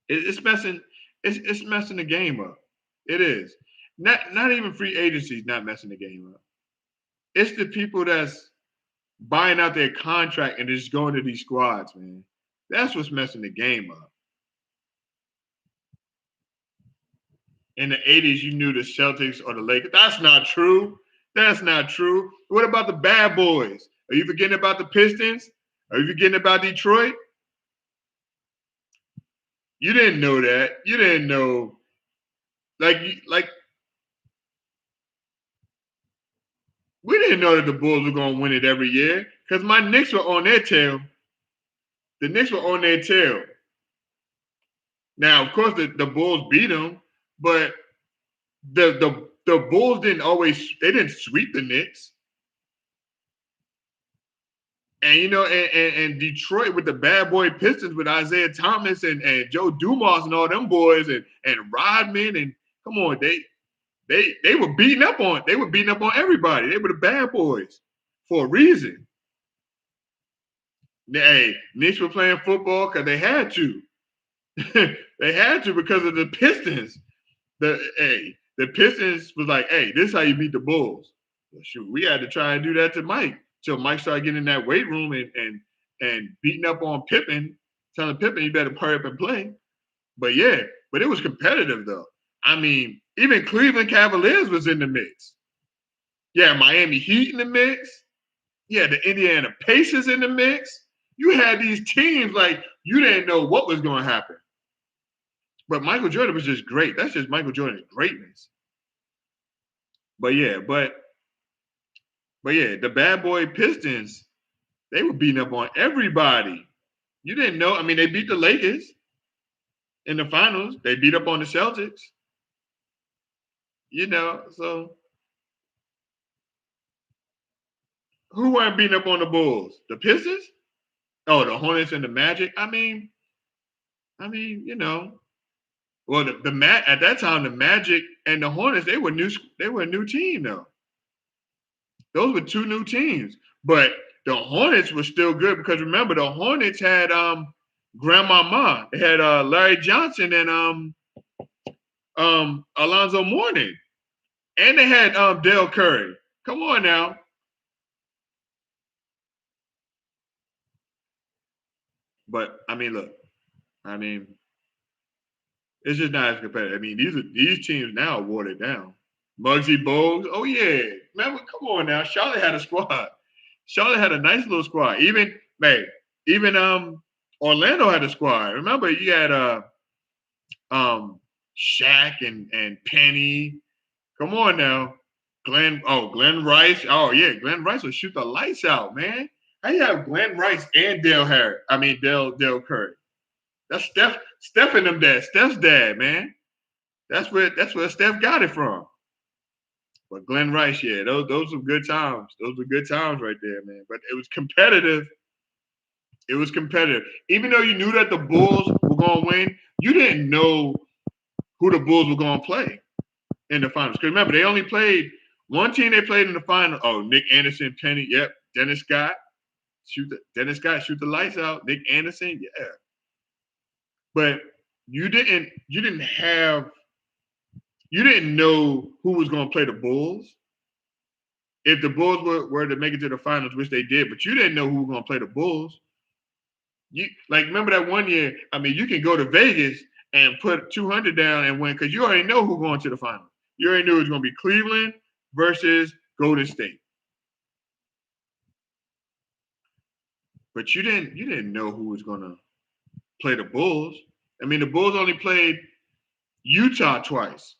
S1: it's messing. It's messing the game up. It is. Not even free agency is not messing the game up. It's the people that's buying out their contract and just going to these squads, man. That's what's messing the game up. In the 80s, you knew the Celtics or the Lakers. That's not true. That's not true. What about the bad boys? Are you forgetting about the Pistons? Are you forgetting about Detroit? You didn't know that. You didn't know. Like we didn't know that the Bulls were going to win it every year because my Knicks were on their tail. The Knicks were on their tail. Now, of course, the Bulls beat them, but the Bulls didn't sweep the Knicks. And and Detroit with the bad boy Pistons with Isaiah Thomas and Joe Dumas and all them boys and Rodman and come on, they were beating up on everybody. They were the bad boys for a reason. Hey, Knicks were playing football because they had to. They had to because of the Pistons. The Pistons was like, hey, this is how you beat the Bulls. Well, shoot, we had to try and do that to Mike. So Mike started getting in that weight room and beating up on Pippen, telling Pippen you better hurry up and play. But yeah, but it was competitive though. I mean, even Cleveland Cavaliers was in the mix. Yeah, Miami Heat in the mix. Yeah, the Indiana Pacers in the mix. You had these teams like you didn't know what was going to happen. But Michael Jordan was just great. That's just Michael Jordan's greatness. But yeah, the bad boy Pistons, they were beating up on everybody. You didn't know. I mean, they beat the Lakers in the finals. They beat up on the Celtics. So who weren't beating up on the Bulls? The Pistons? Oh, the Hornets and the Magic. I mean, well, at that time, the Magic and the Hornets, they were a new team though. Those were two new teams. But the Hornets were still good because remember the Hornets had Grandmama. They had Larry Johnson and Alonzo Mourning. And they had Dale Curry. Come on now. But I mean, look, it's just not as competitive. I mean, these teams now are watered down. Muggsy Bogues, oh yeah. Remember, come on now. Charlotte had a squad. Charlotte had a nice little squad. Even Orlando had a squad. Remember, you had Shaq and Penny. Come on now. Glenn Rice. Oh yeah, Glenn Rice will shoot the lights out, man. How you have Glenn Rice and Dale Curry? That's Steph and them dad. Steph's dad, man. That's where Steph got it from. But Glenn Rice, yeah, those were good times. Those were good times right there, man. But it was competitive. It was competitive. Even though you knew that the Bulls were going to win, you didn't know who the Bulls were going to play in the finals. Because remember, they only played one team. They played in the final. Oh, Nick Anderson, Penny, yep. Dennis Scott shoot the lights out. Nick Anderson, yeah. But you didn't know who was going to play the Bulls. if the Bulls were to make it to the finals, which they did, but you didn't know who was going to play the Bulls. You like remember that one year? I mean, you can go to Vegas and put 200 down and win because you already know who's going to the finals. You already knew it was going to be Cleveland versus Golden State. But you didn't know who was going to play the Bulls. I mean, the Bulls only played Utah twice,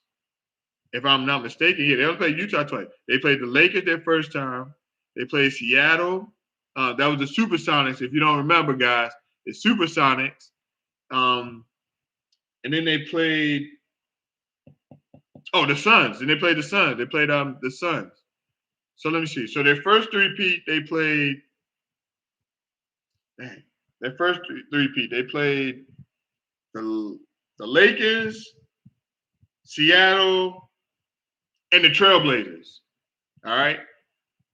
S1: if I'm not mistaken. Yeah, they only played Utah twice. They played the Lakers their first time. They played Seattle. That was the Supersonics. If you don't remember, guys, the Supersonics. And then they played the Suns. And they played the Suns. They played the Suns. So let me see. So their first three-peat, they played. Their first three-peat, they played the Lakers, Seattle, and the Trailblazers. All right.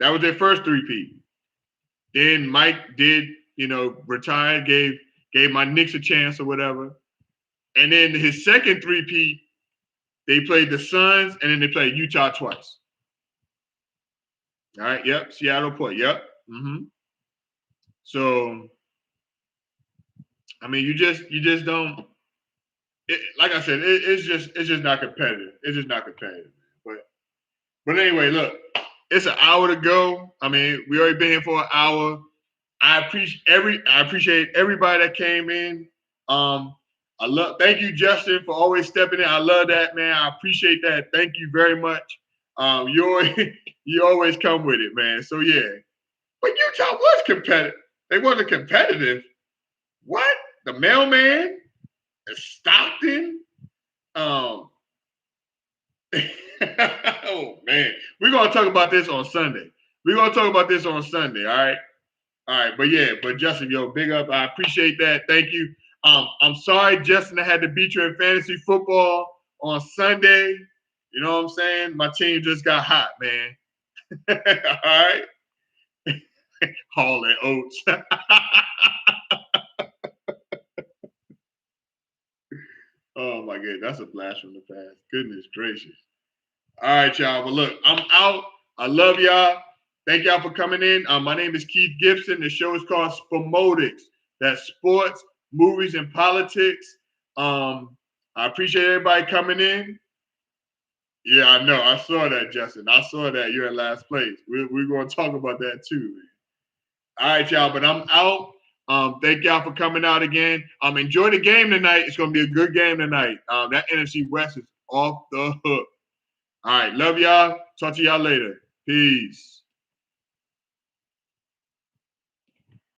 S1: That was their first three-peat. Then Mike did, retire, gave my Knicks a chance or whatever. And then his second three-peat, they played the Suns, and then they played Utah twice. All right. Yep. Seattle put. Yep. Mm-hmm. So, I mean, you just don't. Like I said, it's just not competitive. It's just not competitive. But anyway, look, it's an hour to go. I mean, we already been here for an hour. I appreciate everybody that came in. Thank you, Justin, for always stepping in. I love that, man. I appreciate that. Thank you very much. You always come with it, man. So yeah. But Utah was competitive. They wasn't competitive. What? The mailman? Stockton? Oh man. We're gonna talk about this on Sunday. All right, but Justin, big up. I appreciate that. Thank you. I'm sorry, Justin, I had to beat you in fantasy football on Sunday. You know what I'm saying? My team just got hot, man. All right. Hall and Oates. Oh my God, that's a blast from the past. Goodness gracious. All right, y'all. But look, I'm out. I love y'all. Thank y'all for coming in. My name is Keith Gibson. The show is called Spomotics. That's sports, movies, and politics. I appreciate everybody coming in. Yeah, I know. I saw that, Justin. I saw that. You're in last place. We're going to talk about that too, man. All right, y'all. But I'm out. Thank y'all for coming out again. Enjoy the game tonight. It's going to be a good game tonight. That NFC West is off the hook. All right. Love y'all. Talk to y'all later. Peace.